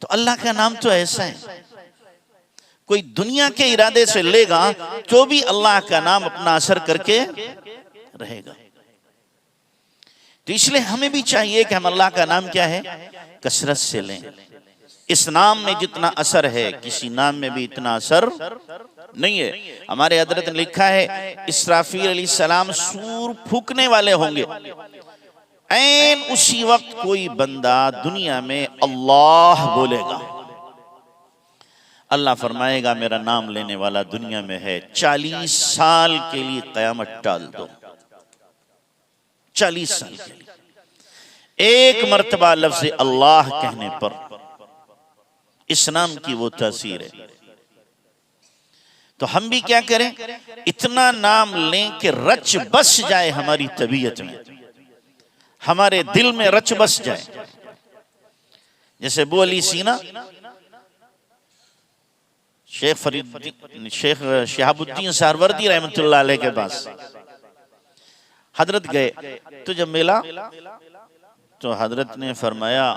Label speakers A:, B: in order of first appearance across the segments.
A: तो अल्लाह का नाम तो ऐसा है, कोई दुनिया के इरादे से लेगा तो भी अल्लाह का नाम अपना असर करके रहेगा। तो इसलिए हमें भी चाहिए कि हम अल्लाह का नाम क्या है कसरत से लें। इस नाम में जितना असर है किसी नाम में भी इतना असर नहीं है। हमारे हजरत ने लिखा है इसराफील अलैहिस्सलाम सूर फूकने वाले होंगे, ऐन उसी वक्त कोई बंदा दुनिया में अल्लाह बोलेगा, अल्लाह फरमाएगा मेरा नाम लेने वाला दुनिया में है, 40 साल के लिए कयामत टाल दो। 40 साल के लिए एक मर्तबा लफ्ज़ अल्लाह कहने पर इस नाम की वो तासीर है। तो हम भी क्या करें, इतना नाम लें कि रच बस जाए हमारी तबीयत में, हमारे दिल में रच बस जाए। जैसे अबू अली सीना शेख शिहाबुद्दीन सहरवर्दी रहमतुल्लाह अलैह के पास हजरत गए, तो जब मिला तो हजरत ने फरमाया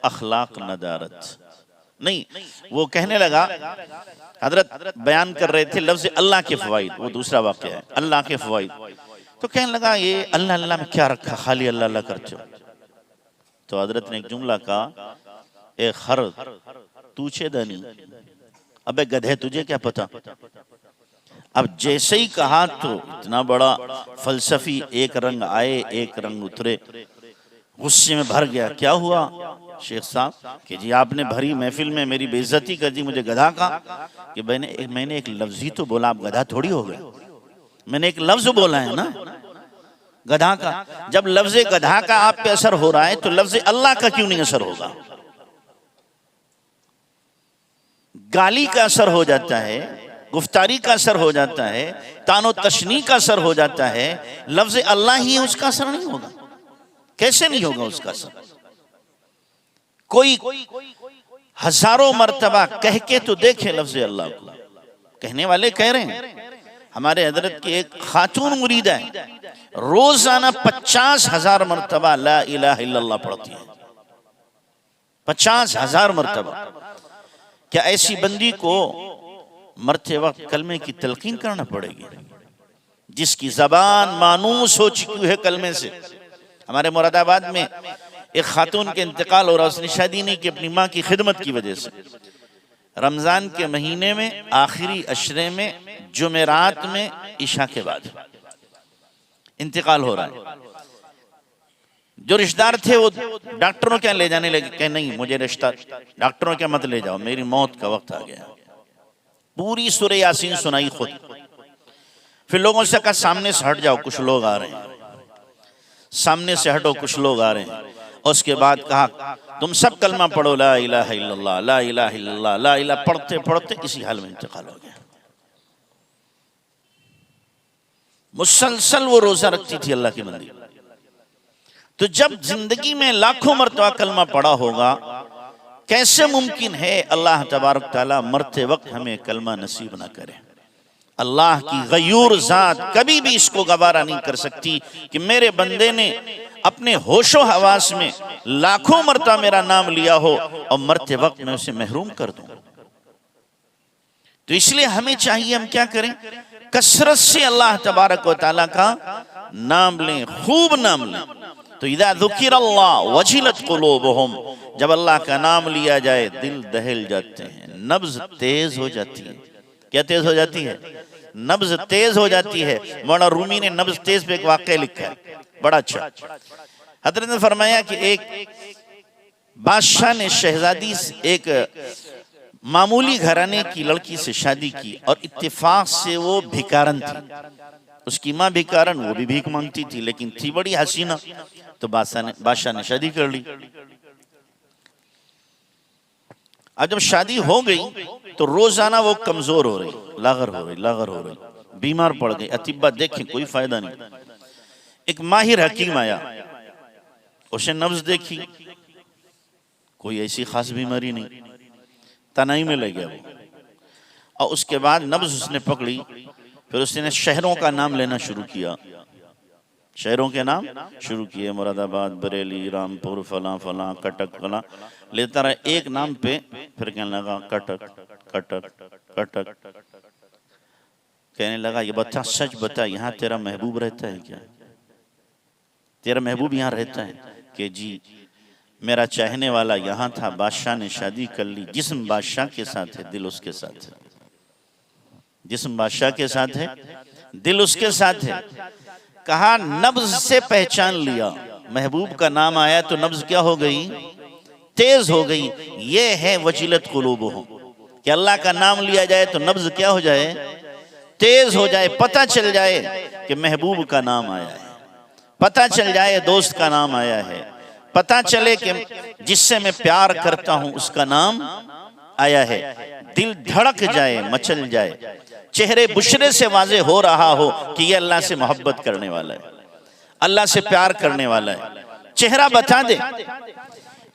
A: अखलाक नदारत नहीं, वो कहने लगा, हजरत बयान कर रहे थे लफ्ज़ अल्लाह के फवाइद, वो दूसरा वाक़या है, अल्लाह के फवाइद। तो कहने लगा ये अल्लाह अल्लाह में क्या रखा, खाली अल्लाह अल्लाह करते हो। तो हजरत ने एक जुमला कहा, ए खर तूचे दनी, अबे गधे तुझे क्या पता। अब जैसे ही कहा तो इतना बड़ा फलसफी, एक रंग आए एक रंग उतरे, गुस्से में भर गया। क्या हुआ शेख साहब कि जी आपने भरी महफिल में मेरी बेइज्जती कर दी, मुझे गधा कहा। कि मैंने एक लफ्ज ही तो बोला, आप गधा थोड़ी हो गए, मैंने एक लफ्ज बोला है ना गधा का। जब लफ्ज गधा का आप पे असर हो रहा है तो लफ्ज अल्लाह का क्यों नहीं असर होगा। गाली का असर हो जाता है, गुफ्तारी का असर हो जाता है, तानो तशनी का असर हो जाता है, लफ्ज अल्लाह ही है उसका असर नहीं होगा। कैसे नहीं होगा उसका असर। कोई हजारों मर्तबा कह के तो देखे लफ्ज अल्लाह को। कहने वाले कह रहे हैं, हमारे हजरत की एक खातून मुरीदा है, रोजाना 50,000 मर्तबा ला इलाहा इल्लल्लाह पढ़ती है। 50,000 मर्तबा। क्या ऐसी बंदी को मरते वक्त कलमे की तलकीन करना पड़ेगी, जिसकी जबान मानूस हो चुकी है कलमे से। हमारे मुरादाबाद में एक खातून के इंतकाल हो रहा, उसने शादी नहीं की अपनी माँ की खिदमत की वजह से। रमजान के महीने में आखिरी अशरे में जुमेरात में इशा के बाद इंतकाल हो रहा है। जो रिश्तेदार थे वो डॉक्टरों क्या ले जाने लगे, कहे नहीं मुझे रिश्ता डॉक्टरों क्या मत ले जाओ, मेरी मौत का वक्त आ गया। पूरी सूरह यासीन सुनाई खुद। फिर लोगों से कहा सामने से हट जाओ, कुछ लोग आ रहे हैं, सामने से हटो, कुछ लोग आ रहे हैं। और उसके बाद कहा तुम सब कलमा पढ़ो, ला इलाहा इल्लल्लाह ला इलाहा इल्लल्लाह ला इलाहा। पढ़ते पढ़ते इसी हाल में इंतकाल हो गया। मुसलसल वो रोजा रखती थी अल्लाह की बंदी। तो जब जिंदगी में लाखों मरतबा कलमा पढ़ा होगा, कैसे मुमकिन है अल्लाह तबारक ताला मरते वक्त हमें कलमा नसीब ना करे। अल्लाह की गयूर जात कभी भी इसको गवारा नहीं कर सकती कि मेरे बंदे ने अपने होशो हवास में लाखों मरतबा मेरा नाम लिया हो और मरते वक्त मैं उसे महरूम कर दूं। तो इसलिए हमें चाहिए हम क्या करें, कसरत से अल्लाह तबारक व तआला का नाम लें, खूब नाम लें। तो इदा ज़ुकिरल्लाह वजिलत क़ुलूबुहुम, जब अल्लाह का नाम लिया जाए दिल दहल जाते हैं, नब्ज तेज हो जाती है। क्या तेज हो जाती है? नब्ज तेज हो जाती है। मौलाना रूमी ने नब्ज तेज पे एक वाक़या लिखा है, बड़ा अच्छा। हज़रत ने फरमाया कि एक बादशाह ने शहजादी एक मामूली घराने की लड़की से शादी की और इत्तेफाक से वो भिकारन थी। उसकी माँ भिकारन, वो भी भीख मांगती थी, लेकिन थी बड़ी हसीना। तो बादशाह ने शादी कर ली। अब जब शादी हो गई तो रोजाना वो कमजोर हो रही, लागर हो रही, बीमार पड़ गई। अतिब्बा देखें कोई फायदा नहीं। एक माहिर हकीम आया, उसने नब्ज देखी, कोई ऐसी खास बीमारी नहीं, तनाई में लग गया वो। और उसके बाद नब्ज उसने पकड़ी, फिर उसने शहरों का नाम लेना शुरू किया। शहरों के नाम शुरू किए, मुरादाबाद, बरेली, रामपुर, फला फला, कटक फला, लेता रहा एक नाम पे, फिर कहने लगा कटक कटक कटक। कहने लगा ये बता, सच बता, यहाँ तेरा महबूब रहता है क्या? तेरा महबूब यहाँ रहता है? कि जी, मेरा चाहने वाला यहाँ था, बादशाह ने शादी कर ली। जिस्म बादशाह के साथ है, दिल उसके साथ है। जिस्म बादशाह के साथ है, दिल उसके साथ है। कहा नब्ज से पहचान लिया, महबूब का नाम आया तो नब्ज क्या हो गई? तेज हो गई। ये है वजीलत कुलूबुहुम, कि अल्लाह का नाम लिया जाए तो नब्ज क्या हो जाए? तेज हो जाए। पता चल जाए कि महबूब का नाम आया है, पता चल जाए दोस्त का नाम आया है, पता चले कि जिससे मैं प्यार करता हूं उसका नाम आया है। दिल धड़क जाए, मचल जाए, चेहरे बुशरे से वाजे हो रहा हो कि ये अल्लाह से मोहब्बत करने वाला है, अल्लाह से प्यार करने वाला है, चेहरा बता दे।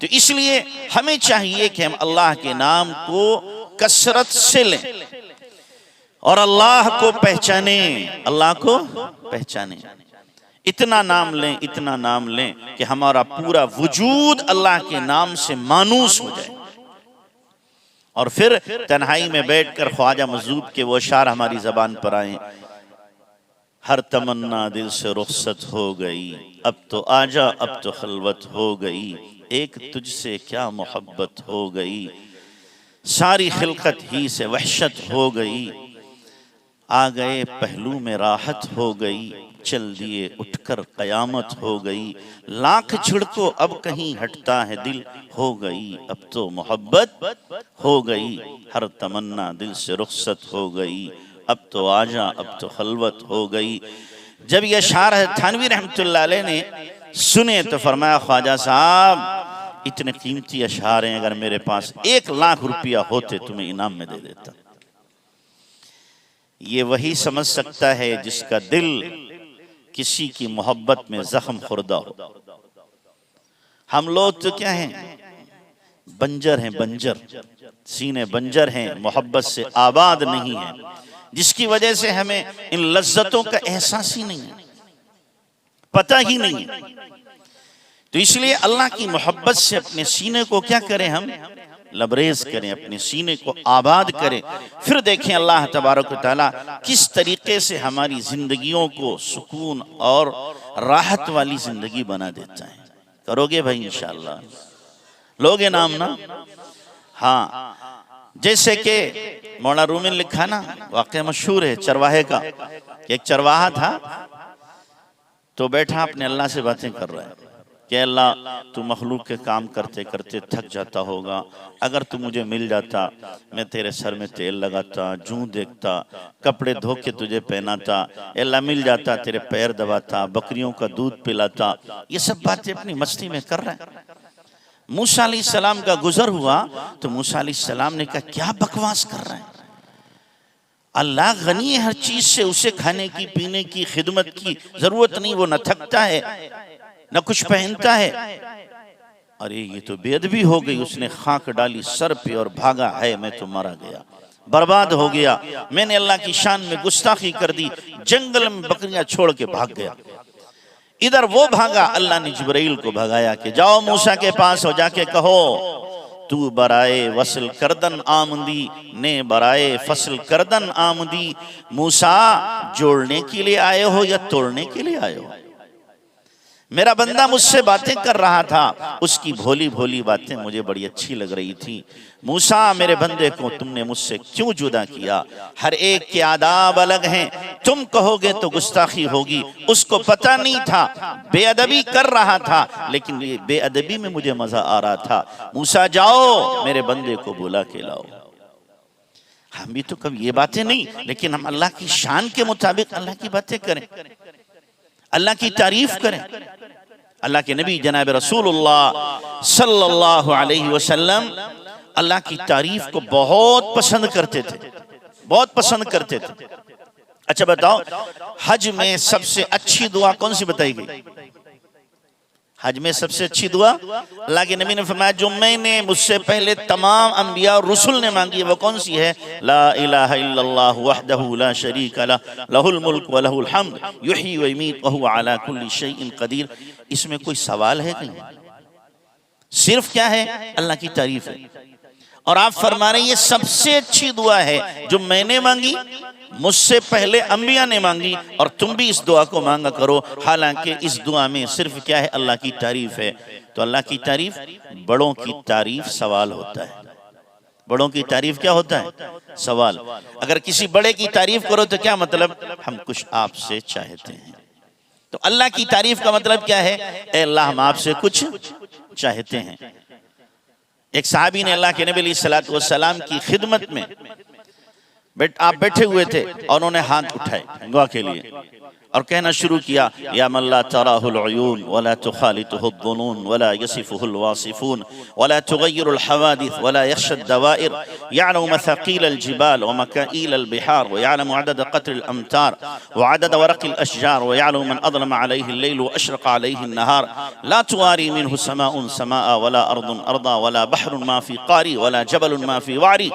A: तो इसलिए हमें चाहिए कि हम अल्लाह के नाम को कसरत से लें और अल्लाह को पहचाने, अल्लाह को पहचाने। इतना नाम लें, इतना नाम लें कि हमारा पूरा वजूद अल्लाह के नाम से मानूस हो जाए। और फिर तन्हाई में बैठकर ख्वाजा मजदूब के वो अशार हमारी जबान पर आए। हर तमन्ना दिल से रुखसत हो गई, अब तो आजा, अब तो खलवत हो गई, एक तुझसे क्या मोहब्बत हो गई, सारी खिलकत ही से वहशत हो गई, आ गए पहलू में राहत हो गई, चल दिए उठकर कयामत हो गई, लाख छिड़को अब कहीं हटता है दिल, हो गई अब तो मोहब्बत हो गई, हर तमन्ना दिल से रुखसत हो गई, अब तो आजा, अब तो खलवत हो गई। जब यह शार थानवी रहमतुल्लाह अलैह ने सुने तो फरमाया, ख्वाजा साहब इतने कीमती अशार हैं, अगर मेरे पास 1 लाख रुपया होते तुम्हें इनाम में दे देता। ये वही समझ सकता है जिसका दिल किसी की मोहब्बत में जख्म खुर्दा हो। हम लोग तो क्या हैं, बंजर हैं, बंजर, सीने बंजर हैं, मोहब्बत से आबाद नहीं है, जिसकी वजह से हमें इन लज्जतों का एहसास ही नहीं है, पता ही नहीं है। तो इसलिए अल्लाह की मोहब्बत से अपने सीने को क्या करें, हम लबरेज करें, अपने सीने को आबाद करें। फिर देखें अल्लाह तबारक व तआला किस तरीके से हमारी जिंदगियों को सुकून और राहत वाली जिंदगी बना देता है। करोगे भाई इंशाअल्लाह? लोगे नाम ना? हाँ, जैसे कि मौलाना रूमी ने लिखा ना, वाक़या मशहूर है चरवाहे का। एक चरवाहा था तो बैठा अपने अल्लाह से बातें कर रहा है कि अल्लाह तू मखलूक के काम करते करते थक जाता होगा, अगर तू मुझे मिल जाता, मैं तेरे सर में तेल लगाता, जूं देखता, कपड़े धो के तुझे पहनाता, अल्लाह मिल जाता तेरे पैर दबाता, बकरियों का दूध पिलाता। ये सब बातें अपनी मस्ती में कर रहे हैं। मूसा अलैहिस्सलाम का गुजर हुआ तो मूसा अलैहिस्सलाम ने कहा क्या बकवास कर रहे हैं, अल्लाह गनी है हर चीज से, उसे खाने की पीने की खिदमत की जरूरत नहीं, वो न थकता है न कुछ पहनता है। अरे ये तो बेअदबी हो गई, उसने खाक डाली सर पे और भागा, है मैं तो मारा गया, बर्बाद हो गया, मैंने अल्लाह की शान में गुस्ताखी कर दी, जंगल में बकरियां छोड़ के भाग गया। इधर वो भागा, अल्लाह ने जिब्राइल को भगाया कि जाओ मूसा के पास हो, जाके कहो तू बराए वसल करदन आमदी ने बराए फसल करदन आमदी। मूसा जोड़ने के लिए आए हो या तोड़ने के लिए आए हो? मेरा बंदा मुझसे बातें कर रहा था, उसकी भोली भोली बातें मुझे बड़ी अच्छी लग रही थी। मूसा मेरे बंदे को तुमने मुझसे क्यों जुदा किया? हर एक के आदाब अलग हैं, तुम कहोगे तो गुस्ताखी होगी, उसको पता नहीं था, बेअदबी कर रहा था, लेकिन ये बेअदबी में मुझे मजा आ रहा था। मूसा जाओ मेरे बंदे को बुला के लाओ। हम भी तो कभी ये बातें नहीं, लेकिन हम अल्लाह की शान के मुताबिक अल्लाह की बातें करें, अल्लाह की तारीफ करें। अल्लाह के नबी जनाब रसूलुल्लाह सल्लल्लाहु अलैहि वसल्लम अल्लाह की तारीफ को बहुत पसंद करते थे, बहुत पसंद करते थे। अच्छा बताओ, हज में सबसे अच्छी दुआ कौन सी बताई गई? हज में सबसे अच्छी दुआ अल्लाह के नबी ने फरमाया जो मैंने मुझसे पहले तमाम अंबिया और रसूल ने मांगी है वो कौन सी है? ला इलाहा इल्लल्लाह वहदहू ला शरीका लह लहुल मुल्क व लहुल हम्द युहयी व युमीत व हुवा अला कुल्ली शैइन कदीर। इसमें कोई सवाल है कहीं? सिर्फ क्या है? अल्लाह की तारीफ है। और आप फरमा रहे हैं ये सबसे अच्छी दुआ है जो मैंने मांगी, मुझसे पहले अंबिया ने मांगी, और तुम भी इस दुआ को मांगा करो। हालांकि इस दुआ में सिर्फ क्या है? अल्लाह की तारीफ है। तो अल्लाह की तारीफ, बड़ों की तारीफ सवाल होता है। बड़ों की तारीफ क्या होता है? सवाल। अगर किसी बड़े की तारीफ करो तो क्या मतलब? हम कुछ आपसे चाहते हैं। तो अल्लाह की तारीफ का मतलब क्या है? ए अल्लाह हम आपसे कुछ चाहते हैं। एक सहाबी ने अल्लाह के नबी अलैहिस्सलातु वस्सलाम की खिदमत में आप बैठे हुए थे और उन्होंने हाथ उठाए दुआ के लिए और कहना शुरू किया, या मन ला तराहुल उयून वला तुखालितुहु ज़ुनून वला यसिफुहुल वासिफून वला तुगय्यिरुल हवादिस वला यख्शद दवाइर यअलमु मसाकील जिबाल व मकाईल बिहार व यअलमु अदद क़त्रिल अमतार व अदद वरक़िल अशजार व यअलमु मन अज़लम अलैहि अल-लैल व अशरक़ अलैहि अन-नहार ला तुवारी मिन्हु समाउन समाआ वला अर्दुन अर्दा वला बहरुन मा फी क़ारी वला जबलुन मा फी वारी।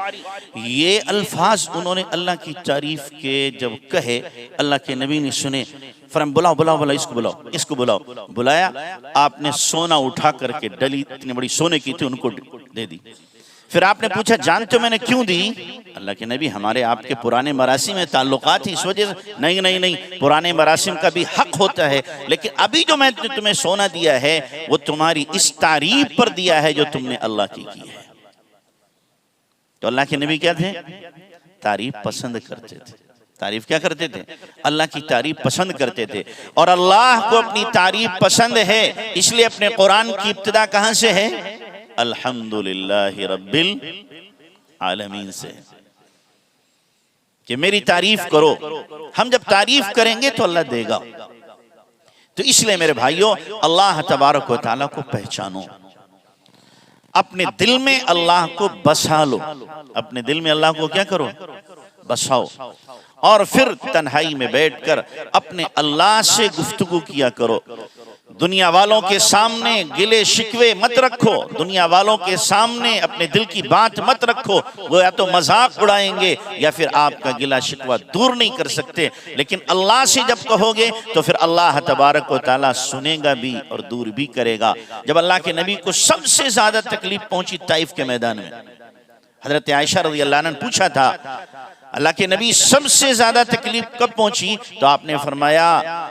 A: ये अल्फाज उन्होंने अल्लाह की तारीफ के जब कहे, अल्लाह के नबी ने सुने, फरमाया बुलाओ बुलाओ बुलाओ, इसको बुलाओ, इसको बुलाओ। बुलाया, आपने सोना उठा करके डली इतनी बड़ी सोने की थी उनको दे दी। फिर आपने पूछा जानते हो मैंने क्यों दी? अल्लाह के नबी हमारे आपके पुराने मरासिम में ताल्लुकात ही इस वजह से। नहीं नहीं नहीं, पुराने मरासिम का भी हक होता है, लेकिन अभी जो मैं तुम्हें सोना दिया है वो तुम्हारी इस तारीफ पर दिया है जो तुमने अल्लाह की है। तो अल्लाह के नबी क्या थे? तारीफ पसंद करते थे। तारीफ क्या करते थे? अल्लाह की तारीफ पसंद करते थे। और अल्लाह को अपनी तारीफ पसंद है, इसलिए अपने कुरान की इब्तिदा कहां से है? अल्हम्दुलिल्लाहि रब्बिल आलमीन से, कि मेरी तारीफ करो। हम जब तारीफ करेंगे तो अल्लाह देगा। तो इसलिए मेरे भाइयों, अल्लाह तबारक व तआला को पहचानो, अपने दिल में अल्लाह को बसा लो। अपने दिल में अल्लाह को क्या करो? बसाओ। और फिर तन्हाई में बैठकर अपने अल्लाह से गुफ्तगू किया करो। दुनिया वालों के सामने गिले शिकवे मत रखो, दुनिया वालों के सामने अपने दिल की बात मत रखो। वो या तो मजाक उड़ाएंगे या फिर आपका गिला शिकवा दूर नहीं कर सकते। लेकिन अल्लाह से जब कहोगे तो फिर अल्लाह तबारक व तआला सुनेगा भी और दूर भी करेगा। जब अल्लाह के नबी को सबसे ज्यादा तकलीफ पहुंची ताइफ के मैदान में, हजरत आयशा रज़ियल्लाहु अन्हा ने पूछा था अल्लाह के नबी सबसे ज्यादा तकलीफ कब पहुंची? तो आपने फरमाया,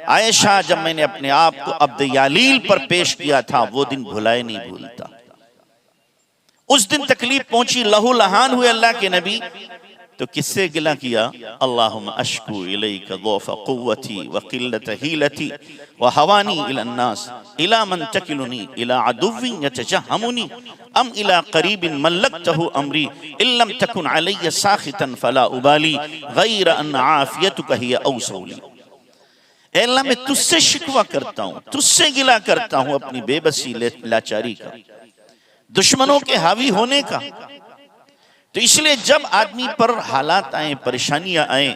A: आयशा जब मैंने अपने आप को अब्द यालील पर पेश किया था वो दिन भुलाए नहीं भूलता। उस दिन तकलीफ पहुंची, लहू लहान हुए अल्लाह के नबी। तो किससे गिला किया? अल्लाहुम्मा अश्कू इलैका ज़ौफ़ क़ुव्वती व क़िल्लत हीलती व हवानी इला अन्नास इला मन तकिलुनी इला अदुव्विन यतजहमुनी अम इला क़रीबिन मल्लकतहु अमरी इल्लम तकुन अलैया साख़ितन फला उबाली गैर अन आफ़ियतुका हिय औसौली। ऐ अल्लाह, मैं तुझसे शिकवा करता हूँ, तुझसे गिला करता हूँ अपनी बेबसी लाचारी का, दुश्मनों के हावी होने का। तो इसलिए जब आदमी पर हालात आए, परेशानियां आए,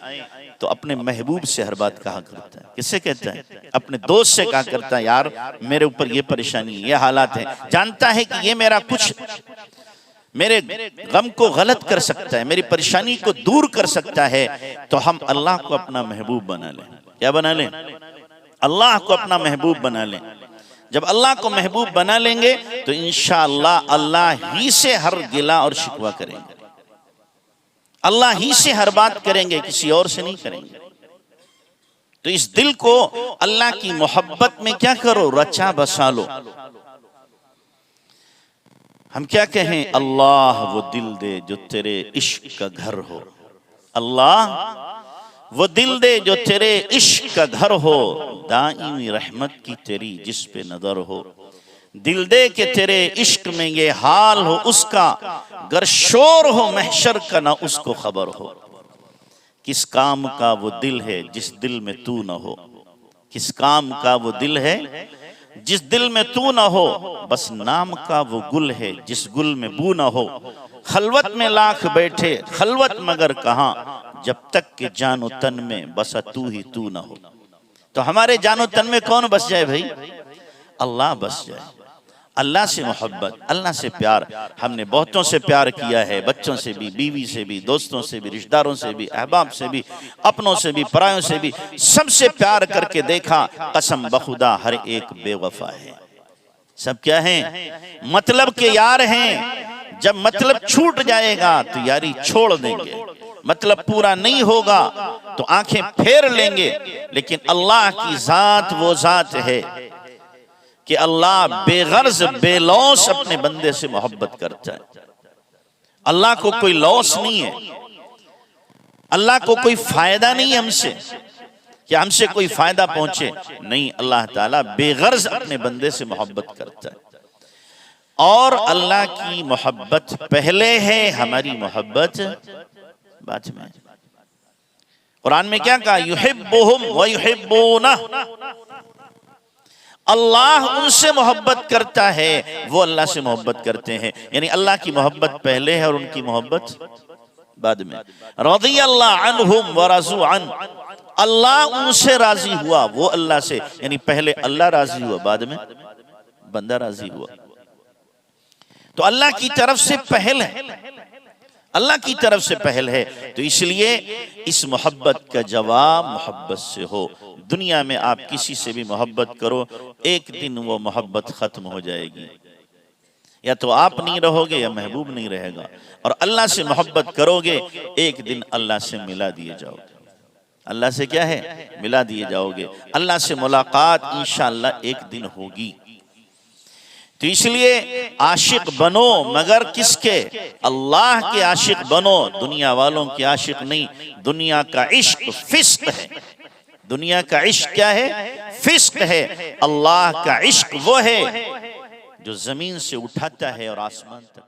A: तो अपने महबूब से हर बात कहा करता है। किससे कहता है? अपने दोस्त से कहा करता है, यार मेरे ऊपर ये परेशानी, ये हालात है, जानता है कि ये मेरा कुछ मेरे गम को गलत कर सकता है, मेरी परेशानी को दूर कर सकता है। तो हम अल्लाह को अपना महबूब बना लें। क्या बना लें? अल्लाह को अपना महबूब बना लें। जब अल्लाह को महबूब बना लेंगे तो इंशाअल्लाह अल्लाह ही से हर गिला और शिकवा करेंगे, अल्लाह ही से हर बात करेंगे, किसी और से नहीं करेंगे। तो इस दिल को अल्लाह की मोहब्बत में क्या करो? रचा बसा लो। हम क्या कहें? अल्लाह वो दिल दे जो तेरे इश्क का घर हो, अल्लाह वो दिल दे जो तेरे इश्क का घर हो, दाईमी रहमत की तेरी जिस पे नजर हो, दिल दे के तेरे इश्क में ये हाल हो उसका, गर शोर हो महशर का ना उसको खबर हो। किस काम का वो दिल है जिस दिल में तू न हो, किस काम का वो दिल है जिस दिल में तू न हो, बस नाम का वो गुल है जिस गुल में बू न हो। खलवत में लाख बैठे खलवत मगर कहाँ, जब तक के जानो तन में बसा तू ही तू न हो। तो हमारे जानो तन में कौन बस जाए भाई? अल्लाह बस जाए। अल्लाह से मोहब्बत, अल्लाह से प्यार। हमने बहुतों से प्यार किया है, बच्चों से भी, बीवी से भी, दोस्तों से भी, रिश्तेदारों से भी, अहबाब से भी, अपनों से भी, परायों से भी, सबसे प्यार करके देखा, कसम बखुदा हर एक बेवफा है। सब क्या हैं? मतलब के यार हैं। जब मतलब छूट जाएगा तो यारी छोड़ देंगे, मतलब पूरा नहीं होगा तो आंखें फेर लेंगे। लेकिन अल्लाह की जात वो जात है कि अल्लाह बेगर्ज बेलौस अपने बंदे से मोहब्बत करता है। अल्लाह को कोई लॉस नहीं है, अल्लाह को कोई फायदा नहीं है हमसे कि हमसे कोई फायदा पहुंचे, नहीं। अल्लाह ताला बेगर्ज अपने बंदे से मोहब्बत करता है। और अल्लाह की मोहब्बत पहले है, हमारी मोहब्बत बाद में। कुरान में क्या कहा? युहिब्बुहुम व युहिब्बूना। अल्लाह उनसे मोहब्बत करता है, वो अल्लाह से मोहब्बत करते हैं। यानी अल्लाह की मोहब्बत पहले है और उनकी मोहब्बत बाद में। रज़ियल्लाहु अन्हुम व रज़ू अन। अल्लाह उनसे राजी हुआ, वो अल्लाह से। यानी पहले अल्लाह राजी हुआ, बाद में बंदा राजी हुआ। तो अल्लाह की तरफ से पहल है, अल्लाह की तरफ से पहल है। तो इसलिए इस मोहब्बत का जवाब मोहब्बत से हो। दुनिया में आप किसी से भी मोहब्बत करो, एक दिन वो मोहब्बत खत्म हो जाएगी। या तो आप नहीं रहोगे या महबूब नहीं रहेगा। और अल्लाह से मोहब्बत करोगे, एक दिन अल्लाह से मिला दिए जाओगे। अल्लाह से क्या है? मिला दिए जाओगे। अल्लाह से मुलाकात इंशाअल्लाह एक दिन होगी। तो इसलिए आशिक बनो, मगर किसके? अल्लाह के आशिक बनो, दुनिया वालों के आशिक नहीं। दुनिया का इश्क फिस्क है। दुनिया का इश्क क्या है? फिस्क है। अल्लाह का इश्क वो है जो जमीन से उठाता है और आसमान तक